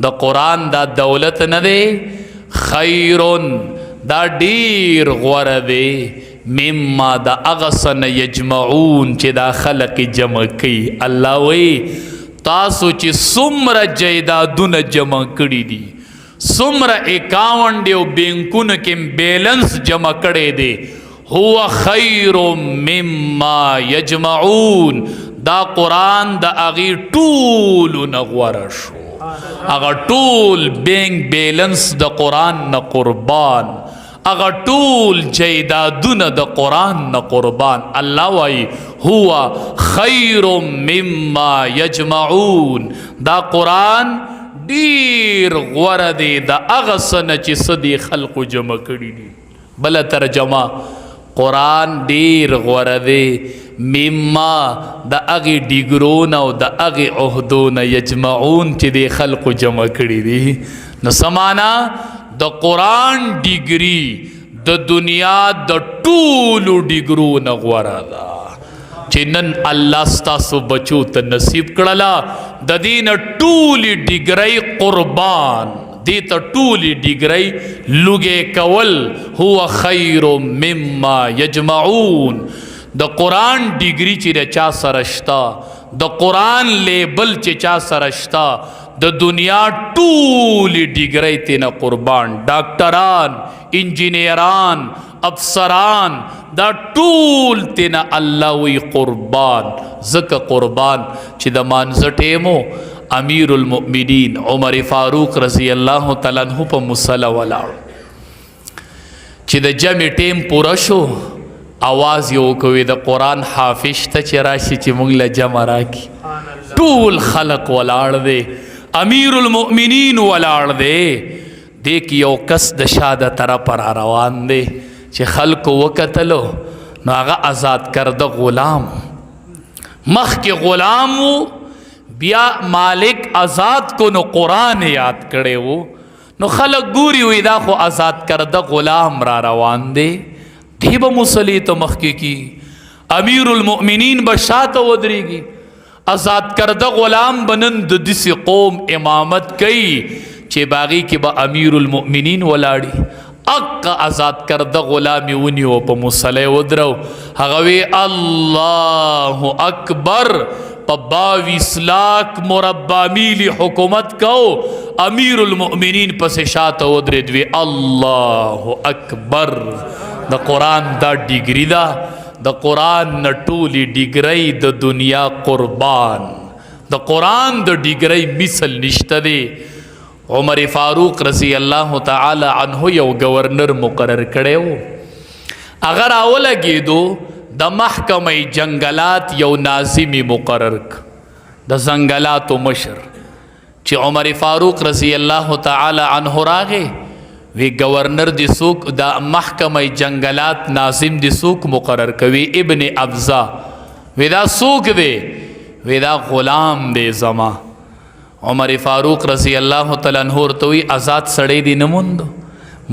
د قرآن دا دولت نه دی خیرون دا ډیر غوره دی مما دا اغسن یجمعون چې دا خلق جمع کوي. الله وی تاسو چې څومره جایدادونه جمع کړي دي څومره اکاونټ او بینکونو کې بیلنس جمع کړي دي هو خیر مما یجمعون دا قرآن دا اغي ټولو نه غوره شو. اغا ټول بینک بیلنس د قرآن نه قربان اغا ټول جیدادونه د قرآن نه قربان. الله وای هو خیر مما یجمعون دا قرآن ډیر غوره دی د هغه څه نه چې څه دې خلقو جمع کړي دي. بله ترجمه قرآن ډیر غوره دی مما د هغې ډیګرونه او د هغې عهدونه یجمعون چې د خلقو جمع کړي دي. نو څه معنا د قرآن ډیګري د دنیا د ټولو ډیګرونه غوره ده چې نن الله ستاسو بچو ته نصیب کړله د دې نه ټولې ډیګرۍ قربان دې ته ټولې ډیګرۍ لوږې کول هو خیر مما یجمعون. د قرآن ډیګري چې د چا سره شته د قرآن لیبل چې چا سره شته د دنیا ټولې ډیګرۍ تینا قربان. ډاکټران انجینیران افسران دا ټول تینا الله وی قربان. ځکه قربان چې د مانځه ټیمو امیر المؤمنین عمر فاروق رضی الله تعالی عنہ په مصلی ولاړ چې د جمع ټیم پوره شو आवाज یو کوي د قرآن حافظ ته چې راشي چې موږ له جمع راکړي. ټول خلق ولاړ دی امیر المؤمنین ولاړ دی. دې کې یو کس د شاده طرف را روان دی چې خلقو وکتلو نو هغه آزاد کرده غلام مخکې غلام و بیا مالک آزاد کو نو قرآن یاد کړی و نو خلق ګوري وی دا خو آزاد کرده غلام را روان دی دی به مصلی ته مخکې کی امیر المؤمنین به شاته ودرېږي آزاد کرده غلام بنن د داسې قوم امامت کوي چې باغی کې به امیر المؤمنین ولاړي اق آزاد کرده غلامی ونیو په مصلی ودرو هغه وی الله اکبر په 22 لاک مربع میلی حکومت کو امیر المؤمنین پس شاته ودرېد وی الله اکبر. د قرآن دا ډیګري ده د قرآن نه ټولې ډیګرۍ د دنیا قربان. د قرآن د ډیګرۍ مثل نشته دی. عمر فاروق رضی الله تعالی عنہ یو گورنر مقرر کړی و هغه راولګېدو د محکمه جنگلات یو ناظمي مقرر د ځنګلاتو مشر چې عمر فاروق رضی الله تعالی عنہ راغی وی گورنر دی سوک دا محکمه جنگلات ناظم دی سوک مقرر کوي ابن ابزا وی دا سوک دے وی دا غلام دے زما. عمر فاروق رضی اللہ تعالی عنہ ورتوی آزاد سڑے دی نموندو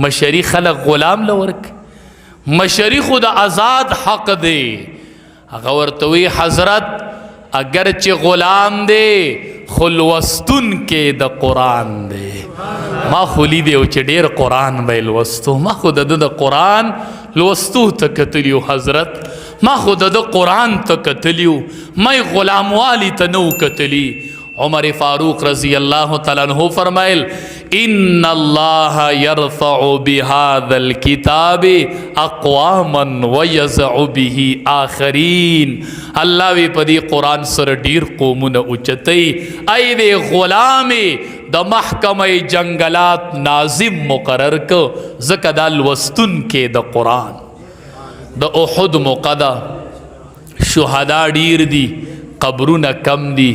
مشری خلق غلام لورک مشری خود آزاد حق دے هغه ورتوی حضرت اگرچہ غلام دے خلوستن کې د قرآن دے ما خولی دی او چې ډیر قرآن به لوستو ما خود د قرآن لوستو ته کتلیو حضرت ما خود د قرآن ته کتلیو ما غلام والی ته نو کتلی. عمر فاروق رضی اللہ تعالی عنہ فرمائل ان اللہ یرفع بهذا الكتاب اقواما ویزع به آخرین. اللہ وی پدی قرآن سر ډیر قومونه اوچتئی ای دی غلام د محکمه جنگلات ناظم مقرر کو زکه دا لوستن کې د قرآن. د احد موقعه شهدا ډیر دی قبرونه کم دی.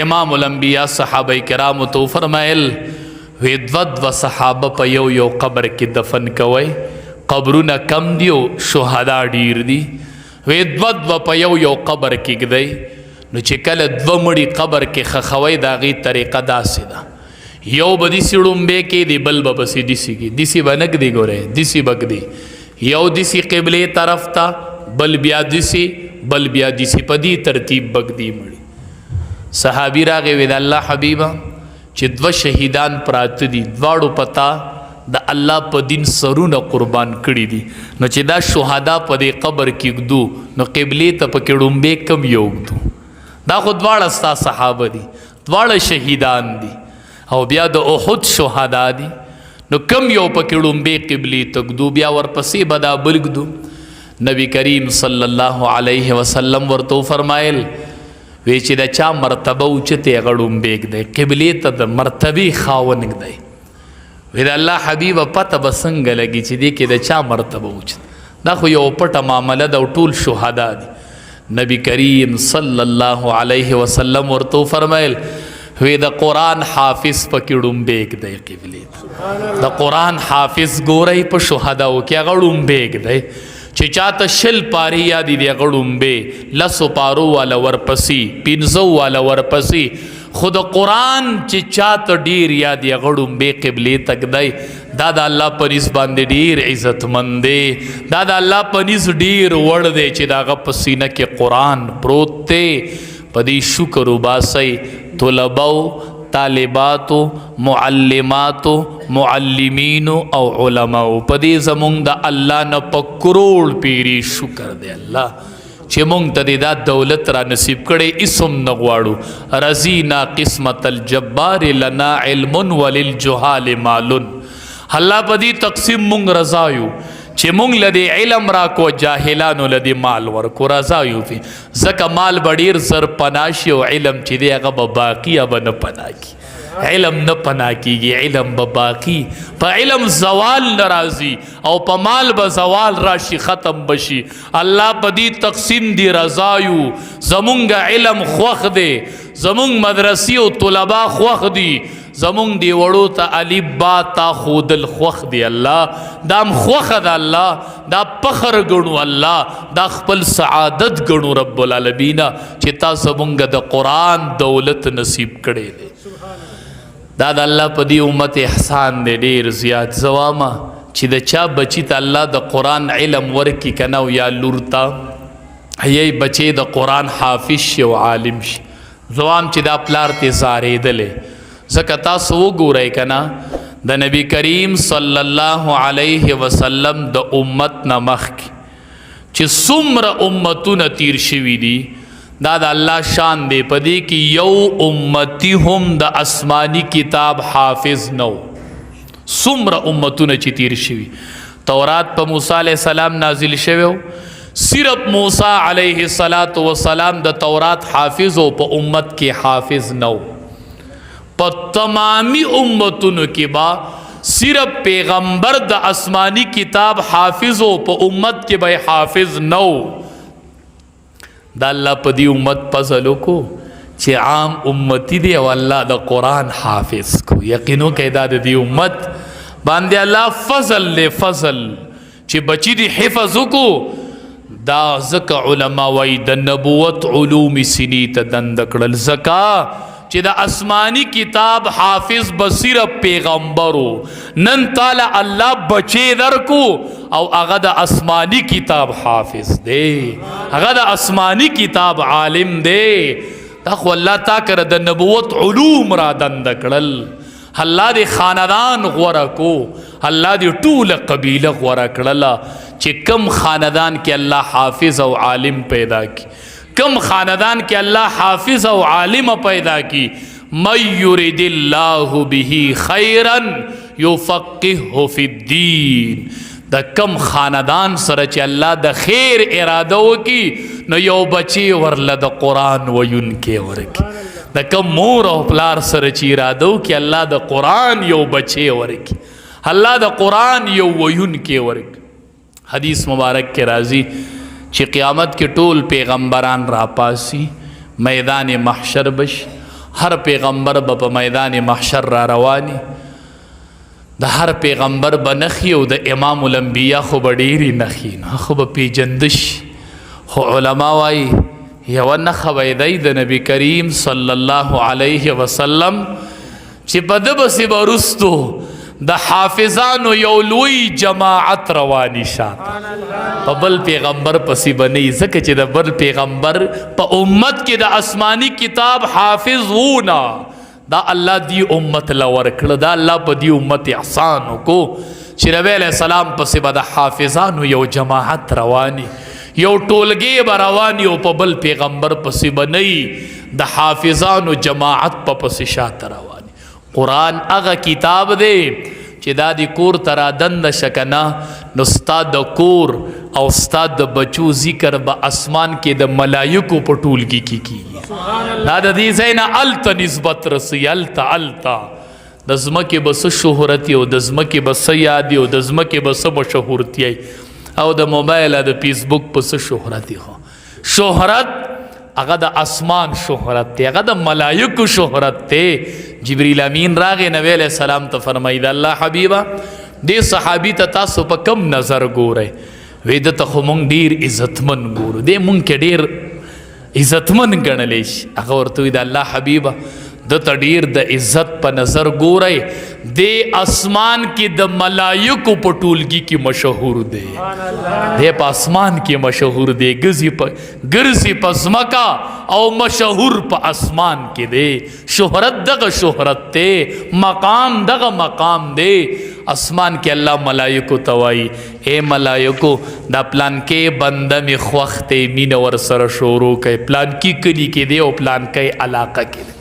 امام الانبیاء صحابه کرام تو فرمایل وی دو صحابه په یو یو قبر کې دفن کوي قبرونه کم دی او شهدا ډیر دی وی دو په یو یو قبر کې گدی نو چې کله دو مړي قبر کې خخوي داغي طریقه داسې ده یو به داسې ړومبی کې دی بل به پسې داسې کې داسې به نه ږدي ګورئ داسې به ږدي یو داسې قبلې طرف ته بل بیا داسې بل بیا داسې په دې ترتیب به ږدي مړي صحابي راغی وی د الله حبیبه چې دوه شهیدان پراته دي دواړو پتا د الله په دین سرونه قربان کړي دي نو چې دا شهدا په دې قبر کې ږدو نو قبلې ته پکې ړومبی کم یو ږدو دا خو دواړه ستا صحابه دي دواړه شهیدان دي او بیا د احد شهدا دي نو کم یو پکې ړومبی قبلې ته ږدو بیا ورپسې به دا بل ږدو نبی کریم صلی الله علیه وسلم ورته فرمایل وی چې د چا مرتبه اوچتې هغه ړومبی ږدی قبلې ته د مرتبې خاوند ږدی وی د الله حبیبه پته به څنګه لګي چې دې کې د چا مرتبه اوچت دا خو یو پټه معامله ده او ټول شهدا دي نبی کریم صلی الله علیه وسلم ورته فرمایل وی د قرآن حافظ پکې ړومبی ږدی قبلې ته د قرآن حافظ ګورئ په شهداو کې هغه ړومبی ږدی چې چاته شل پاری یادې دی هغه ړومبی لسو پارو والا ورپسې پنځو والا ورپسې خو د قرآن چې چاته ډیر یاد هغه ړومبی قبلې ته ږدی دا د الله په نس باندې ډیر عزتمند دی دا د الله په نس ډیر وړ دی چې د هغه په سینه کې قرآن پروت دی په دې شکر وباسئ طلباو طالباتو معلماتو معلمینو او علماو په دې زمونږ د الله نه په کروڑ پیری شکر دی الله چې مونږ ته دا دولت را نصیب کړي اسم نه غواړو رضینا قسمت الجبار لنا علم وللجهال مال الله په دې تقسیم مونږ رضا یو چې مونږ لدی علم را کو جاهلانو لدی مال ورکو رضا یو فی ځکه مال به ډېر زر پناه شي او علم چې دی هغه به باقي به نه پناه کی علم نه پناه کیږي علم به باقي په علم زوال نه راځي او په مال به زوال راشي ختم بشي الله په دې تقسیم دی رضا یو زمونږ علم خوښ دی زمونږ مدرسې او طلبا خوښ دي زمونږ دی وړو ته الف با تا خودل خوښ دی الله دام خوښه ده الله دا فخر ګڼو الله دا خپل سعادت ګڼو رب العالمین چې تا زمونږ د قرآن دولت نصیب کړی دی دا د الله په دې امت احسان دی ډېر زیات زوامه چې د چا بچی ته الله د قرآن علم ورکي که نه یا لور ته یی بچی د قرآن حافظ شي او عالم شي زوام چې دا پلار ته زارېدلی ځکه تاسو وګورئ که نه د نبی کریم صلی الله علیه وسلم د امت نه مخکې چې څومره امتونه تیر شوي دي دا د الله شان دی په دې کې یو امتی هم د آسمانی کتاب حافظ نو څومره امتونه چې تیر شوي تورات په موسی علیه السلام نازل شوی صرف موسی علیه السلام د تورات حافظ او په امت کې حافظ نو په تمامی امتونو کې با صرف پیغمبر د آسمانی کتاب حافظ او په امت کې به حافظ نو دا الله په دې امت فضل وکړو چې عام امتی دی او الله د قرآن حافظ کو یقینو کې دا د دې امت باندې الله فضل له فضل چې بچی دی حفظ وکړو دا ځکه علما وایي د نبوت علوم سنی ته دند کړل ځکه چې د آسمانی کتاب حافظ بصیر پیغمبرو نن تعالی الله بچی درکو او هغه د آسمانی کتاب حافظ دی هغه د آسمانی کتاب عالم دی دا خو الله تا کړ د نبوت علوم را دند کړل الله دې خاندان غوړه کو الله دې ټول قبیله غوړه کړل چې کم خاندان کې الله حافظ او عالم پیدا کی کم خاندان کې الله حافظ او عالم پیدا کی من یرید الله به خیرا یفقهه فی الدین د کم خاندان سره چې الله د خیر اراده وکي نو یو بچی ورله د قرآن ویونکی ورکی د کم مور او پلار سره چې اراده وکي الله د قرآن یو بچی ورکی الله د قرآن یو ویونکی ورکی حدیث مبارک کې راځي چې قیامت کې ټول پیغمبران را پاسی میدان محشر بش هر پیغمبر به په میدان محشر را روانی د هر پیغمبر به نخي او د امام الانبیاء خو به ډېرې نخي نه خو به پیژندش خو علما وایي یوه نښه به دی د نبي کریم صلی الله علیه وسلم چې په ده پسې به وروستو د حافظانو یو لوی جماعت رواني شاته په بل پیغمبر پسې به نه وي، ځکه چې د بل پیغمبر په امت کې د آسماني کتاب حافظ وو نه. دا الله دی امت له ورکړه، دا الله په دی امت احسان وکړو چې نبی علیہ السلام پسې به د حافظانو یو جماعت رواني، یو ټولګی به رواني، او په بل پیغمبر پسې به نه وي، د حافظانو جماعت په پسې شاته رواني. قرآن هغه کتاب دی چې دا د کور ته رادنده شه که نه، نو ستا د کور او ستا د بچو ذکر به اسمان کې د ملایکو په ټولګي کې کېږي. دا د دې ځای نه هلته نسبت رسوي، هلته د ځمکې به څه شهرت او د ځمکې به څه یاد او د ځمکې به څه مشهورتي او د موبایل د فیسبوک په څه شهرت شهرت هغه د اسمان شهرت دی، هغه د ملایکو شهرت دی. جبریل امین راغی نبی علیہ السلام ته فرمایي د الله حبیبه دې صحابي ته تاسو په کم نظر ګورئ؟ وی ده ته خو مونږ ډېر عزتمن ګورو، دی مونږ کې ډېر عزتمن ګڼلی شي. هغه ورته وایي د الله حبیبه ده ته ډېر د عزت په نظر ګورئ، دی اسمان کې د ملایکو په ټولګي کې مشهور دی، دی په اسمان کې مشهور دی، ګرځي په ځمکه او مشهور په اسمان کې دی. شهرت دغه شهرت دی، مقام دغه مقام دی. اسمان کې الله ملائکو ته وایي اے ملائکو دا پلان کې بنده می خوښ دی، مینه ورسره شروع کوي، پلان کې کلي کې دی او پلان کې علاقه کې دی.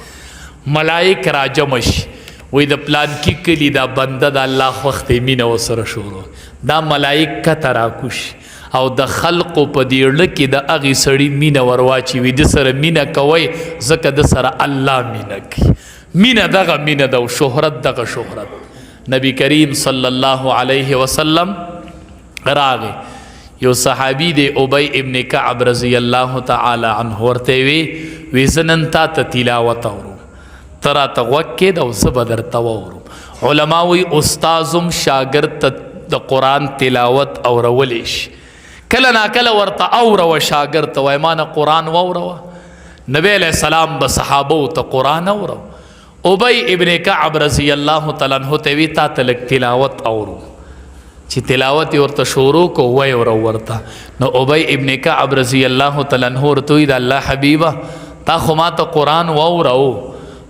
ملائک راجمع شي وایي د پلان کې کلي دا بنده د الله خوښ دی، مینه ورسره شروع. دا ملائک کته راکوشي او د خلقو په دې اړه کې د هغې سړي مینه ورواچوي، د سره مینه کوئ ځکه د سره الله مینه کوي. مینه دغه مینه ده او شهرت دغه شهرت. نبی کریم صلی الله علیه وسلم راغی، یو صحابی دی ابی ابن کعب رضی الله تعالی عنه ورته وی زه نن تا ته تلاوت اورم، ته راته غوږ کېږده او زه به درته واورم. علما وایي استازم شاګرد ته د قرآن تلاوت اورولی شي، کله ناکله ورته اوروه شاګرد ته وایي ما نه قرآن واوروه. نبی علیہ السلام به صحابو ته قرآن اوروه. ابی ابن کعب رضی الله تعالی عنہ ته وی تا ته لږ تلاوت اورو، چې تلاوت یې ورته شروع کو وی اورو ورته. نو ابی ابن کعب رضی الله تعالی عنہ ورته وی د الله حبیبه تا خو ما ته قرآن واورو،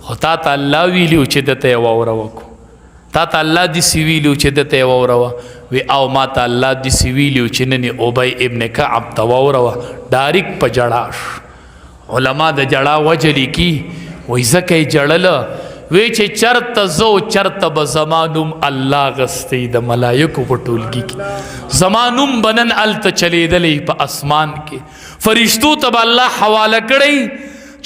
خو تا ته الله ویلو چې دته یې واوروه کو، تا ته الله داسې ویلو چې دته یې واوروه. وی او ما ته الله داسې ویلو چې نن یې ابی ابن کعب ته واوروه. ډایرک په جړا شو. علما د جړا وجه لیکي وایي ځکه یې جړله وی چې چرته زو چرته به زما نوم الله غستی د ملایکو په ټولګي کې، زما نوم به نن هلته چلیدلی په اسمان کې، فرشتو ته به الله حواله کړی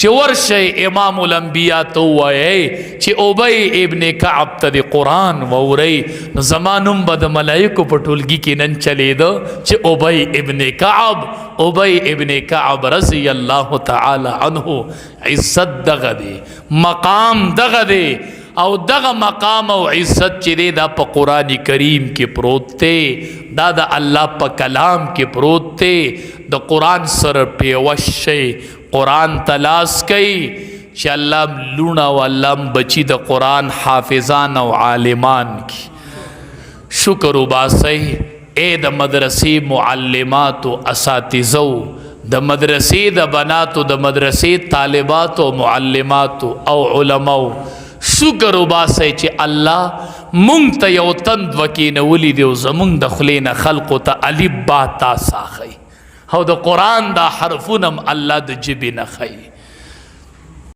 چې ورشئ امام الانبیا ته ووایئ چې ابی ابن کعب ته د قرآن واورئ، نو زما نوم به د ملایکو په ټولګي کې نن چلیده چې ابی ابن کعب. ابی ابن کعب رضی الله تعالی عنہ عزت دغه دی، مقام دغه دی، او دغه مقام او عزت چې دی دا په قرآن کریم کې پروت دی، دا د الله په کلام کې پروت دی. د قرآن سره پیوست شئ، قرآن تلاس کئی چې الله لونه او الله بچی د قرآن حافظان او عالمان کی. شکر وباسئ اے د مدرسې معلمات او اساتذو، د مدرسې د بناتو، د مدرسې طالبات او معلمات او علماء، شکر وباسئ چې الله مونږ ته یو تند وکینولی دی او زمونږ د خولې نه خلقو ته الف با تا ساخی او د قرآن دا حرفونم الله د جبې نه ښیي.